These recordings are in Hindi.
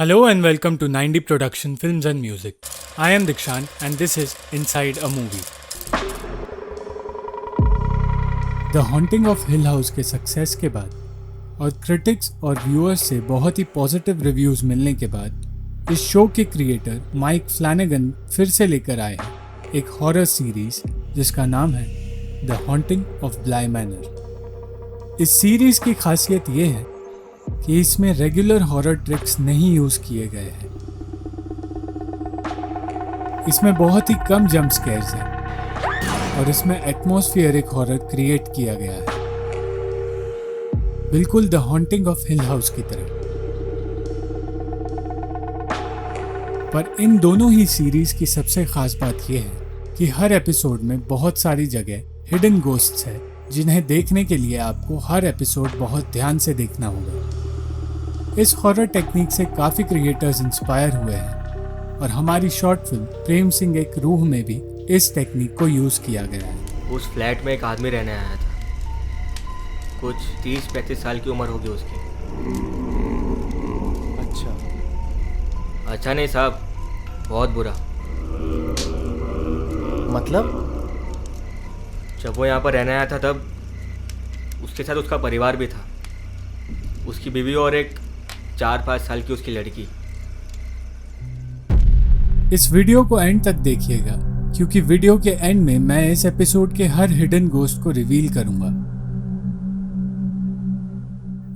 Hello and welcome to 90 Production Films and Music. I am Dikshant and this is Inside a Movie. The Haunting of Hill House के सक्सेस के बाद और क्रिटिक्स और व्यूअर्स से बहुत ही पॉजिटिव रिव्यूज मिलने के बाद इस शो के क्रिएटर माइक फ्लैनेगन फिर से लेकर आए हैं एक हॉरर सीरीज जिसका नाम है द हॉन्टिंग ऑफ ब्लाई मैनर। इस सीरीज की खासियत ये है कि इसमें रेगुलर हॉरर ट्रिक्स नहीं यूज किए गए हैं। इसमें बहुत ही कम जंप स्केयर्स हैं और इसमें एटमॉस्फेरिक हॉरर क्रिएट किया गया है, बिल्कुल the haunting of hill house की तरह। पर इन दोनों ही सीरीज की सबसे खास बात यह है कि हर एपिसोड में बहुत सारी जगह हिडन गोस्ट्स है जिन्हें देखने के लिए आपको हर एपिसोड बहुत ध्यान से देखना होगा। इस हॉरर टेक्निक से काफ़ी क्रिएटर्स इंस्पायर हुए हैं और हमारी शॉर्ट फिल्म प्रेम सिंह एक रूह में भी इस टेक्निक को यूज़ किया गया है। उस फ्लैट में एक आदमी रहने आया था, कुछ 30-35 साल की उम्र होगी उसकी। अच्छा नहीं साहब, बहुत बुरा। मतलब जब वो यहाँ पर रहने आया था तब उसके साथ उसका परिवार भी था, उसकी बीवी और एक 4-5 साल की उसकी लड़की। इस वीडियो को एंड तक देखिएगा क्योंकि वीडियो के एंड में मैं इस एपिसोड के हर हिडन गोस्ट को रिवील करूंगा।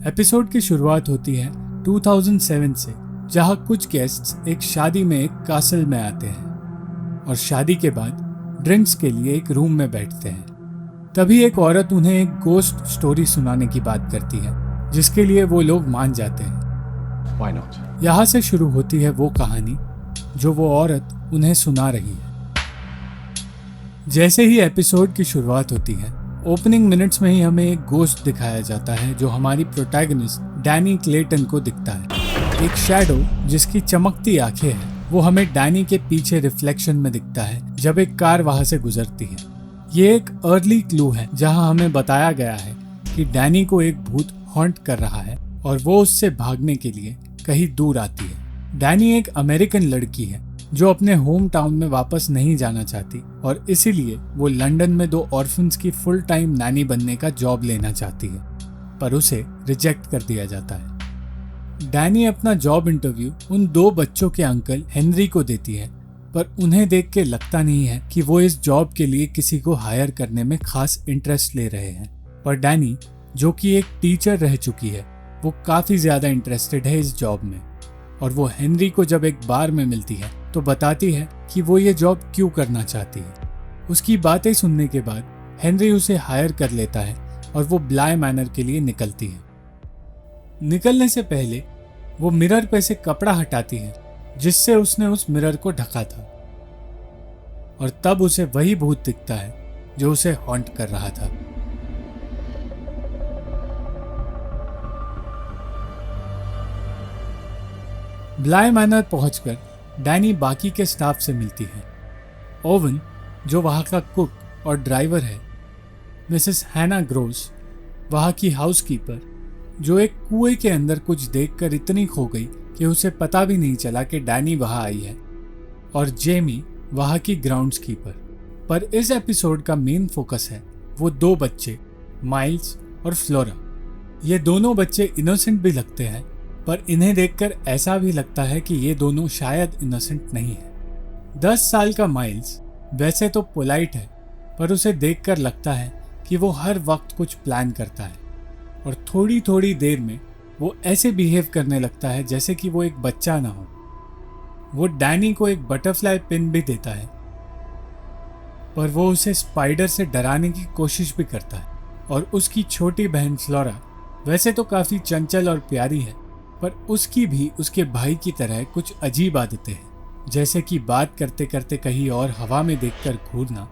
एपिसोड की शुरुआत होती है 2007 से, जहां कुछ गेस्ट्स एक शादी में एक कासल में आते हैं और शादी के बाद ड्रिंक्स के लिए एक रूम में बैठते हैं। तभी एक औरत उन्हें एक गोस्ट स्टोरी सुनाने की बात करती है जिसके लिए वो लोग मान जाते हैं। Why not? यहाँ से शुरू होती है वो कहानी जो वो औरत उन्हें सुना रही है। जैसे ही एपिसोड की शुरुआत होती है, ओपनिंग मिनट्स में ही हमें एक गोस्ट दिखाया जाता है जो हमारी प्रोटैगनिस्ट डैनी क्लेटन को दिखता है। एक शैडो जिसकी चमकती आंखें हैं वो हमें डैनी के पीछे रिफ्लेक्शन में दिखता है जब एक कार वहां से गुजरती है। ये एक अर्ली क्लू है जहां हमें बताया गया है कि डैनी को एक भूत हॉन्ट कर रहा है और वो उससे भागने के लिए कहीं दूर आती है। डैनी एक अमेरिकन लड़की है जो अपने होम टाउन में वापस नहीं जाना चाहती और इसीलिए वो लंदन में 2 ऑर्फन्स की फुल टाइम नैनी बनने का जॉब लेना चाहती है, पर उसे रिजेक्ट कर दिया जाता है। डैनी अपना जॉब इंटरव्यू उन 2 बच्चों के अंकल हेनरी को देती है, पर उन्हें देख के लगता नहीं है कि वो इस जॉब के लिए किसी को हायर करने में खास इंटरेस्ट ले रहे हैं। पर डैनी जो कि एक टीचर रह चुकी है वो काफ़ी ज़्यादा इंटरेस्टेड है इस जॉब में, और वो हेनरी को जब एक बार में मिलती है तो बताती है कि वो ये जॉब क्यों करना चाहती है। उसकी बातें सुनने के बाद हेनरी उसे हायर कर लेता है और वो ब्लाई मैनर के लिए निकलती है। निकलने से पहले वो मिरर पे से कपड़ा हटाती है जिससे उसने उस मिरर को ढका था, और तब उसे वही भूत दिखता है जो उसे हॉन्ट कर रहा था। ब्लाई मैनर पहुंचकर डैनी बाकी के स्टाफ से मिलती है। ओवन जो वहां का कुक और ड्राइवर है, मिसेस हैना ग्रोस वहां की हाउसकीपर जो एक कुएं के अंदर कुछ देखकर इतनी खो गई कि उसे पता भी नहीं चला कि डैनी वहां आई है, और जेमी वहां की ग्राउंड्स कीपर। पर इस एपिसोड का मेन फोकस है वो 2 बच्चे, माइल्स और फ्लोरा। ये दोनों बच्चे इनोसेंट भी लगते हैं, पर इन्हें देखकर ऐसा भी लगता है कि ये दोनों शायद इनोसेंट नहीं है। 10 साल का माइल्स वैसे तो पोलाइट है, पर उसे देखकर लगता है कि वो हर वक्त कुछ प्लान करता है, और थोड़ी थोड़ी देर में वो ऐसे बिहेव करने लगता है जैसे कि वो एक बच्चा ना हो। वो डैनी को एक बटरफ्लाई पिन भी देता है, पर वो उसे स्पाइडर से डराने की कोशिश भी करता है। और उसकी छोटी बहन फ्लोरा वैसे तो काफ़ी चंचल और प्यारी है, पर उसकी भी उसके भाई की तरह कुछ अजीब आदतें हैं, जैसे कि बात करते करते कहीं और हवा में देखकर घूरना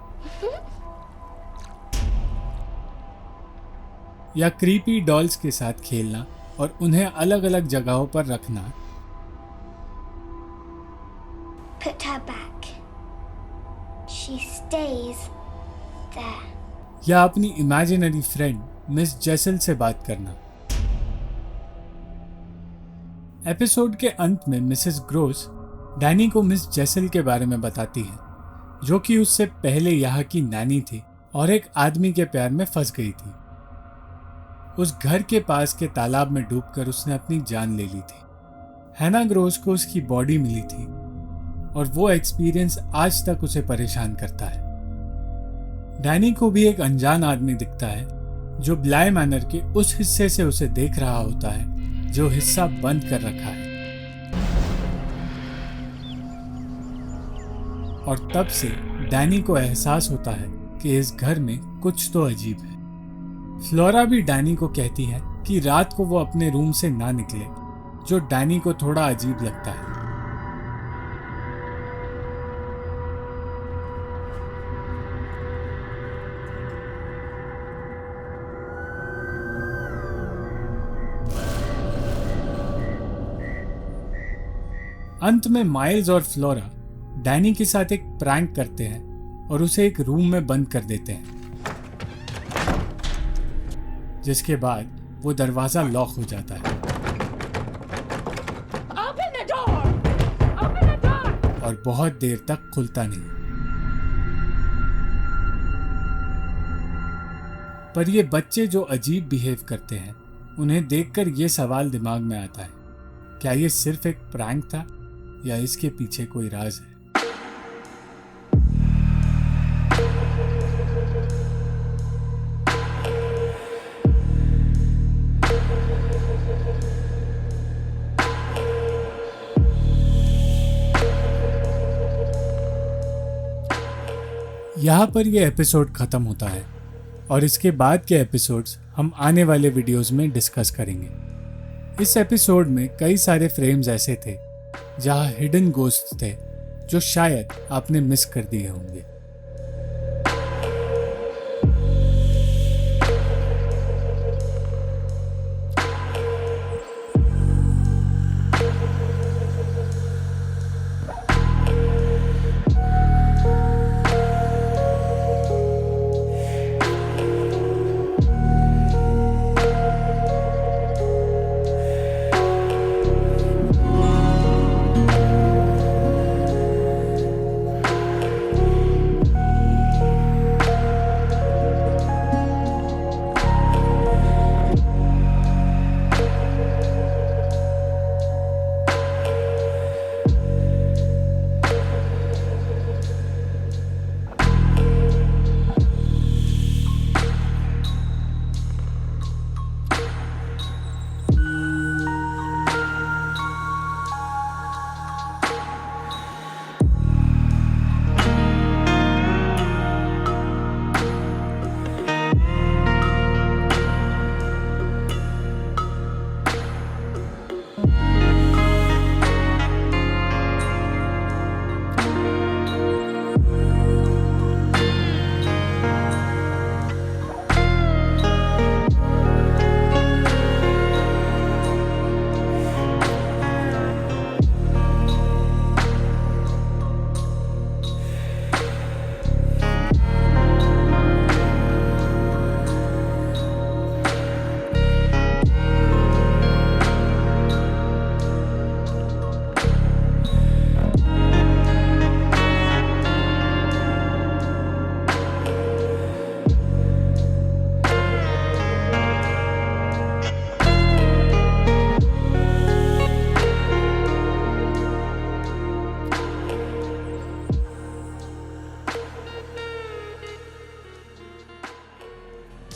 या क्रीपी डॉल्स के साथ खेलना और उन्हें अलग अलग जगहों पर रखना। Put her back. She stays there. या अपनी इमेजिनरी फ्रेंड मिस जेसल से बात करना। एपिसोड के अंत में मिसेस ग्रोस डैनी को मिस जेसल के बारे में बताती है, जो कि उससे पहले यहाँ की नैनी थी और एक आदमी के प्यार में फंस गई थी। उस घर के पास के तालाब में डूबकर उसने अपनी जान ले ली थी। हैना ग्रोस को उसकी बॉडी मिली थी और वो एक्सपीरियंस आज तक उसे परेशान करता है। डैनी को भी एक अनजान आदमी दिखता है जो ब्लाय मैनर के उस हिस्से से उसे देख रहा होता है जो हिस्सा बंद कर रखा है। और तब से डैनी को एहसास होता है कि इस घर में कुछ तो अजीब है। फ्लोरा भी डैनी को कहती है कि रात को वो अपने रूम से ना निकले, जो डैनी को थोड़ा अजीब लगता है। अंत में माइल्स और फ्लोरा डैनी के साथ एक प्रैंक करते हैं और उसे एक रूम में बंद कर देते हैं, जिसके बाद वो दरवाजा लॉक हो जाता है और बहुत देर तक खुलता नहीं। पर ये बच्चे जो अजीब बिहेव करते हैं, उन्हें देखकर ये सवाल दिमाग में आता है, क्या ये सिर्फ एक प्रैंक था या इसके पीछे कोई राज है? यहाँ पर यह एपिसोड खत्म होता है और इसके बाद के एपिसोड्स हम आने वाले वीडियोस में डिस्कस करेंगे। इस एपिसोड में कई सारे फ्रेम्स ऐसे थे जहाँ हिडन गोस्ट थे जो शायद आपने मिस कर दिए होंगे।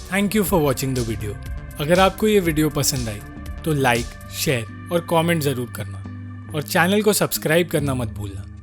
Thank you for watching the video. अगर आपको ये वीडियो पसंद आई तो लाइक, शेयर और कमेंट ज़रूर करना और चैनल को सब्सक्राइब करना मत भूलना।